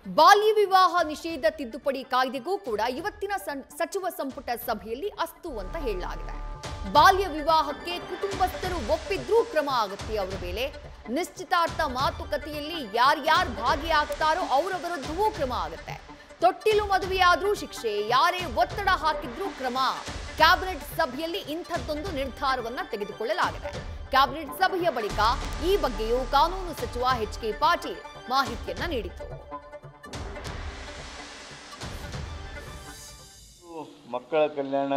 ಬಾಲ್ಯ ವಿವಾಹ ನಿಷೇಧ ತಿದ್ದುಪಡಿ ಕಾಯ್ದೆಗೂ ಕೂಡ ಇವತ್ತಿನ ಸಚಿವ ಸಂಪುಟ ಸಭೆಯಲ್ಲಿ ಅಸ್ತು ಅಂತ ಹೇಳಲಾಗಿದೆ. ಬಾಲ್ಯ ವಿವಾಹಕ್ಕೆ ಕುಟುಂಬಸ್ಥರು ಒಪ್ಪಿದ್ರೂ ಕ್ರಮ ಆಗುತ್ತೆ ಅವರ ಮೇಲೆ. ನಿಶ್ಚಿತಾರ್ಥ ಮಾತುಕತೆಯಲ್ಲಿ ಯಾರ್ಯಾರು ಭಾಗಿಯಾಗ್ತಾರೋ ಅವರ ವಿರುದ್ಧವೂ ಕ್ರಮ ಆಗುತ್ತೆ. ತೊಟ್ಟಿಲು ಮದುವೆಯಾದ್ರೂ ಶಿಕ್ಷೆ, ಯಾರೇ ಒತ್ತಡ ಹಾಕಿದ್ರೂ ಕ್ರಮ. ಕ್ಯಾಬಿನೆಟ್ ಸಭೆಯಲ್ಲಿ ಇಂಥದ್ದೊಂದು ನಿರ್ಧಾರವನ್ನ ತೆಗೆದುಕೊಳ್ಳಲಾಗಿದೆ. ಕ್ಯಾಬಿನೆಟ್ ಸಭೆಯ ಬಳಿಕ ಈ ಬಗ್ಗೆಯೂ ಕಾನೂನು ಸಚಿವ ಎಚ್.ಕೆ. ಪಾಟೀಲ್ ಮಾಹಿತಿಯನ್ನ ನೀಡಿದರು. ಮಕ್ಕಳ ಕಲ್ಯಾಣ,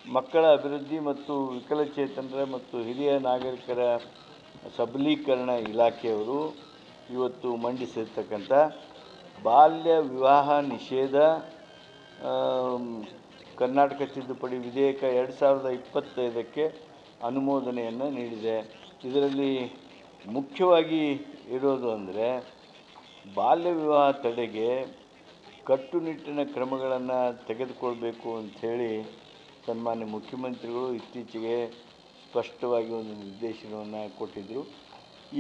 ಮಕ್ಕಳ ಅಭಿವೃದ್ಧಿ ಮತ್ತು ವಿಕಲಚೇತನರ ಮತ್ತು ಹಿರಿಯ ನಾಗರಿಕರ ಸಬಲೀಕರಣ ಇಲಾಖೆಯವರು ಇವತ್ತು ಮಂಡಿಸಿರ್ತಕ್ಕಂಥ ಬಾಲ್ಯ ವಿವಾಹ ನಿಷೇಧ ಕರ್ನಾಟಕ ತಿದ್ದುಪಡಿ ವಿಧೇಯಕ 2025ಕ್ಕೆ ಅನುಮೋದನೆಯನ್ನು ನೀಡಿದೆ. ಇದರಲ್ಲಿ ಮುಖ್ಯವಾಗಿ ಇರೋದು ಅಂದರೆ ಬಾಲ್ಯ ವಿವಾಹ ತಡೆಗೆ ಕಟ್ಟುನಿಟ್ಟಿನ ಕ್ರಮಗಳನ್ನು ತೆಗೆದುಕೊಳ್ಬೇಕು ಅಂಥೇಳಿ ಸನ್ಮಾನ್ಯ ಮುಖ್ಯಮಂತ್ರಿಗಳು ಇತ್ತೀಚೆಗೆ ಸ್ಪಷ್ಟವಾಗಿ ಒಂದು ನಿರ್ದೇಶನವನ್ನು ಕೊಟ್ಟಿದ್ದರು.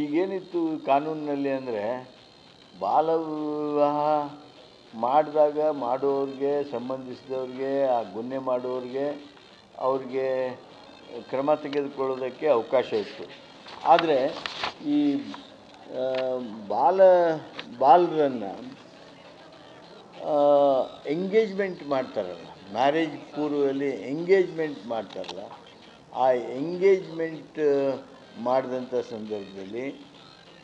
ಈಗೇನಿತ್ತು ಕಾನೂನಿನಲ್ಲಿ ಅಂದರೆ ಬಾಲ್ಯ ವಿವಾಹ ಮಾಡಿದಾಗ ಮಾಡೋರಿಗೆ, ಸಂಬಂಧಿಸಿದವ್ರಿಗೆ, ಆ ಗುನ್ನೆ ಮಾಡೋರಿಗೆ ಅವ್ರಿಗೆ ಕ್ರಮ ತೆಗೆದುಕೊಳ್ಳೋದಕ್ಕೆ ಅವಕಾಶ ಇತ್ತು. ಆದರೆ ಈ ಬಾಲರನ್ನು ಎಂಗೇಜ್ಮೆಂಟ್ ಮಾಡ್ತಾರಲ್ಲ, ಮ್ಯಾರೇಜ್ ಪೂರ್ವದಲ್ಲಿ ಎಂಗೇಜ್ಮೆಂಟ್ ಮಾಡ್ತಾರಲ್ಲ, ಆ ಎಂಗೇಜ್ಮೆಂಟ್ ಮಾಡಿದಂಥ ಸಂದರ್ಭದಲ್ಲಿ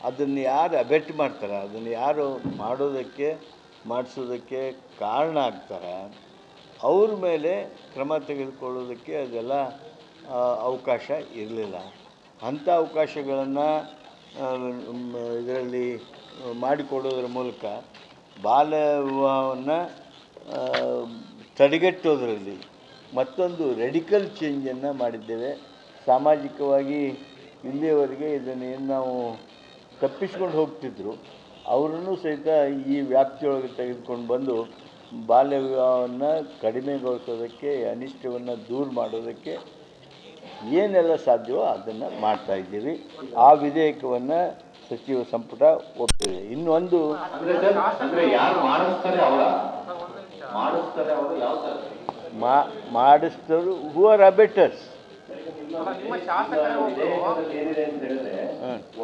ಅದನ್ನು ಯಾರು ಅಬೆಟ್ ಮಾಡ್ತಾರೆ, ಅದನ್ನು ಯಾರು ಮಾಡಿಸೋದಕ್ಕೆ ಕಾರಣ ಆಗ್ತಾರೆ, ಅವ್ರ ಮೇಲೆ ಕ್ರಮ ತೆಗೆದುಕೊಳ್ಳೋದಕ್ಕೆ ಅದೆಲ್ಲ ಅವಕಾಶ ಇರಲಿಲ್ಲ. ಅಂಥ ಅವಕಾಶಗಳನ್ನು ಇದರಲ್ಲಿ ಮಾಡಿಕೊಡೋದ್ರ ಮೂಲಕ ಬಾಲ್ಯ ವಿವಾಹವನ್ನು ತಡೆಗಟ್ಟೋದರಲ್ಲಿ ಮತ್ತೊಂದು ರೆಡಿಕಲ್ ಚೇಂಜನ್ನು ಮಾಡಿದ್ದೇವೆ. ಸಾಮಾಜಿಕವಾಗಿ ಇಲ್ಲಿಯವರೆಗೆ ಇದನ್ನೇನು ನಾವು ತಪ್ಪಿಸ್ಕೊಂಡು ಹೋಗ್ತಿದ್ರು ಅವರನ್ನು ಸಹಿತ ಈ ವ್ಯಾಪ್ತಿಯೊಳಗೆ ತೆಗೆದುಕೊಂಡು ಬಂದು ಬಾಲ್ಯ ವಿವಾಹವನ್ನು ಕಡಿಮೆಗೊಳಿಸೋದಕ್ಕೆ, ಅನಿಷ್ಟವನ್ನು ದೂರ ಮಾಡೋದಕ್ಕೆ ಏನೆಲ್ಲ ಸಾಧ್ಯವೋ ಅದನ್ನು ಮಾಡ್ತಾಯಿದ್ದೀವಿ. ಆ ವಿಧೇಯಕವನ್ನು ಸಚಿವ ಸಂಪುಟ ಒಪ್ಪಿದೆ. ಇನ್ನೊಂದು ಮಾಡಿಸ್ತರು ಹೂ ಆರ್ ಅಬೆಟರ್ಸ್.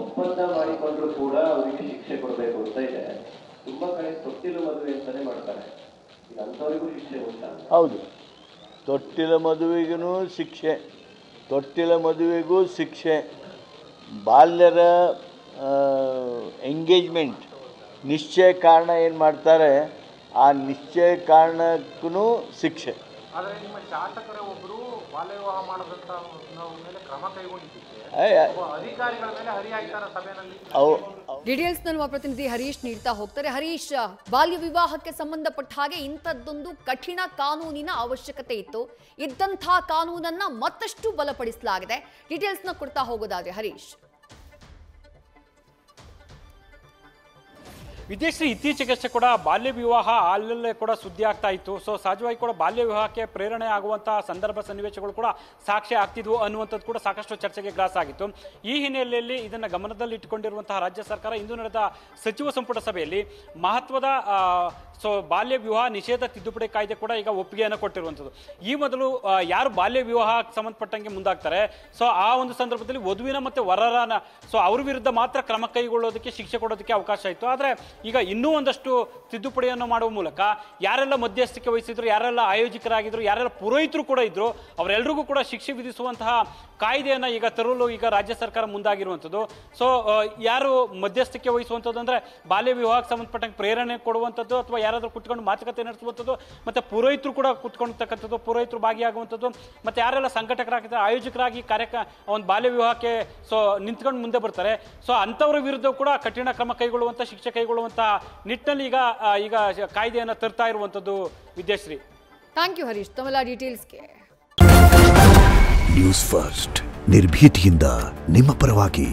ಒಪ್ಪಂದ ಮಾಡಿಕೊಂಡ್ರು ಕೂಡ ಅವರಿಗೆ ಶಿಕ್ಷೆ ಕೊಡಬೇಕು ಅಂತ ಇದೆ. ತುಂಬಾ ಕಡೆ ತೊಟ್ಟಿಲು ಮದುವೆ ಅಂತಾನೆ ಮಾಡ್ತಾರೆ. ಈಗ ಅಂಥವರಿಗೂ ಶಿಕ್ಷೆ ಉಂಟಾ? ಹೌದು, ತೊಟ್ಟಿಲ ಮದುವೆಗೂ ಶಿಕ್ಷೆ, ಬಾಲ್ಯರ ಎಂಗೇಜ್ಮೆಂಟ್ ನಿಶ್ಚಯ ಕಾರಣ ಏನು ಮಾಡ್ತಾರೆ ಆ ನಿಶ್ಚಯ ಕಾರಣಕ್ಕೂ ಶಿಕ್ಷೆ. ಆದರೆ ನಿಮ್ಮ ಶಾಸಕರ ಒಬ್ಬರು ಬಾಲ್ಯ ವಿವಾಹ ಮಾಡೋದಂತ ಮೇಲೆ ಕ್ರಮ ಕೈಗೊಂಡಿದ್ದಕ್ಕೆ ಅಧಿಕಾರಿಗಳ ಮೇಲೆ ಹರಿಯಾಗ್ತಾರ ಸಭೆಯಲ್ಲಿ. ಡೀಟೇಲ್ಸ್ ನಮ್ಮ ಪ್ರತಿನಿಧಿ ಹರೀಶ್ ನೀಡ್ತಾ ಹೋಗ್ತಾರೆ. ಹರೀಶ್, ಬಾಲ್ಯ ವಿವಾಹಕ್ಕೆ ಸಂಬಂಧಪಟ್ಟ ಹಾಗೆ ಇಂಥದ್ದೊಂದು ಕಠಿಣ ಕಾನೂನಿನ ಅವಶ್ಯಕತೆ ಇತ್ತು. ಇದ್ದಂಥ ಕಾನೂನನ್ನ ಮತ್ತಷ್ಟು ಬಲಪಡಿಸಲಾಗಿದೆ. ಡೀಟೇಲ್ಸ್ನ ಕೊಡ್ತಾ ಹೋಗೋದಾದ್ರೆ ಹರೀಶ್. ವಿದೇಶಿ ಇತ್ತೀಚೆಗಷ್ಟೇ ಕೂಡ ಬಾಲ್ಯ ವಿವಾಹ ಅಲ್ಲಲ್ಲೇ ಕೂಡ ಸುದ್ದಿ ಆಗ್ತಾ ಇತ್ತು. ಸೊ ಸಹಜವಾಗಿ ಕೂಡ ಬಾಲ್ಯ ವಿವಾಹಕ್ಕೆ ಪ್ರೇರಣೆ ಆಗುವಂತಹ ಸಂದರ್ಭ ಸನ್ನಿವೇಶಗಳು ಕೂಡ ಸಾಕ್ಷಿ ಆಗ್ತಿದ್ವು ಅನ್ನುವಂಥದ್ದು ಕೂಡ ಸಾಕಷ್ಟು ಚರ್ಚೆಗೆ ಗ್ರಾಸ ಆಗಿತ್ತು. ಈ ಹಿನ್ನೆಲೆಯಲ್ಲಿ ಇದನ್ನು ಗಮನದಲ್ಲಿ ಇಟ್ಟುಕೊಂಡಿರುವಂತಹ ರಾಜ್ಯ ಸರ್ಕಾರ ಇಂದು ನಡೆದ ಸಚಿವ ಸಂಪುಟ ಸಭೆಯಲ್ಲಿ ಮಹತ್ವದ ಬಾಲ್ಯ ವಿವಾಹ ನಿಷೇಧ ತಿದ್ದುಪಡಿ ಕಾಯ್ದೆ ಕೂಡ ಈಗ ಒಪ್ಪಿಗೆಯನ್ನು ಕೊಟ್ಟಿರುವಂಥದ್ದು. ಈ ಮೊದಲು ಯಾರು ಬಾಲ್ಯ ವಿವಾಹಕ್ಕೆ ಸಂಬಂಧಪಟ್ಟಂಗೆ ಮುಂದಾಗ್ತಾರೆ, ಸೊ ಆ ಒಂದು ಸಂದರ್ಭದಲ್ಲಿ ವಧುವಿನ ಮತ್ತು ವರರನ ಅವ್ರ ವಿರುದ್ಧ ಮಾತ್ರ ಕ್ರಮ ಕೈಗೊಳ್ಳೋದಕ್ಕೆ, ಶಿಕ್ಷೆ ಕೊಡೋದಕ್ಕೆ ಅವಕಾಶ ಇತ್ತು. ಆದರೆ ಈಗ ಇನ್ನೂ ಒಂದಷ್ಟು ತಿದ್ದುಪಡಿಯನ್ನು ಮಾಡುವ ಮೂಲಕ ಯಾರೆಲ್ಲ ಮಧ್ಯಸ್ಥಿಕೆ ವಹಿಸಿದ್ರು, ಯಾರೆಲ್ಲ ಆಯೋಜಕರಾಗಿದ್ರು, ಯಾರೆಲ್ಲ ಪುರೋಹಿತರು ಕೂಡ ಇದ್ರು, ಅವರೆಲ್ಲರಿಗೂ ಕೂಡ ಶಿಕ್ಷೆ ವಿಧಿಸುವಂತಹ ಕಾಯ್ದೆಯನ್ನು ಈಗ ತರಲು ಈಗ ರಾಜ್ಯ ಸರ್ಕಾರ ಮುಂದಾಗಿರುವಂಥದ್ದು. ಸೊ ಯಾರು ಮಧ್ಯಸ್ಥಿಕೆ ವಹಿಸುವಂಥದ್ದು ಅಂದರೆ ಬಾಲ್ಯ ವಿವಾಹಕ್ಕೆ ಸಂಬಂಧಪಟ್ಟಂಗೆ ಪ್ರೇರಣೆ ಕೊಡುವಂಥದ್ದು, ಅಥವಾ ಯಾರಾದರೂ ಕುತ್ಕೊಂಡು ಮಾತುಕತೆ ನಡೆಸುವಂಥದ್ದು, ಮತ್ತು ಪುರೋಹಿತರು ಕೂಡ ಕುತ್ಕೊಂಡಿರ್ತಕ್ಕಂಥದ್ದು, ಪುರೋಹಿತರು ಭಾಗಿಯಾಗುವಂಥದ್ದು, ಮತ್ತು ಯಾರೆಲ್ಲ ಸಂಘಟಕರಾಗಿದ್ದಾರೆ, ಆಯೋಜಕರಾಗಿ ಒಂದು ಬಾಲ್ಯ ವಿವಾಹಕ್ಕೆ ನಿಂತ್ಕೊಂಡು ಮುಂದೆ ಬರ್ತಾರೆ, ಸೊ ಅಂಥವರ ವಿರುದ್ಧ ಕೂಡ ಕಠಿಣ ಕ್ರಮ ಕೈಗೊಳ್ಳುವಂಥ, ಶಿಕ್ಷೆ ಕೈಗೊಳ್ಳುವಂಥ ನಿಟ್ಟಿನಲ್ಲಿ ಈಗ ಕಾಯ್ದೆಯನ್ನು ತರ್ತಾ ಇರುವಂಥದ್ದು. ವಿದ್ಯಾಶ್ರೀ, ಥ್ಯಾಂಕ್ ಯು ಹರೀಶ್ ತಮ್ಮೆಲ್ಲ ಡೀಟೇಲ್ಸ್ಗೆ. ನ್ಯೂಸ್ ಫಸ್ಟ್ ನಿರ್ಭೀತಿಯಿಂದ ನಿಮ್ಮ ಪರವಾಗಿ.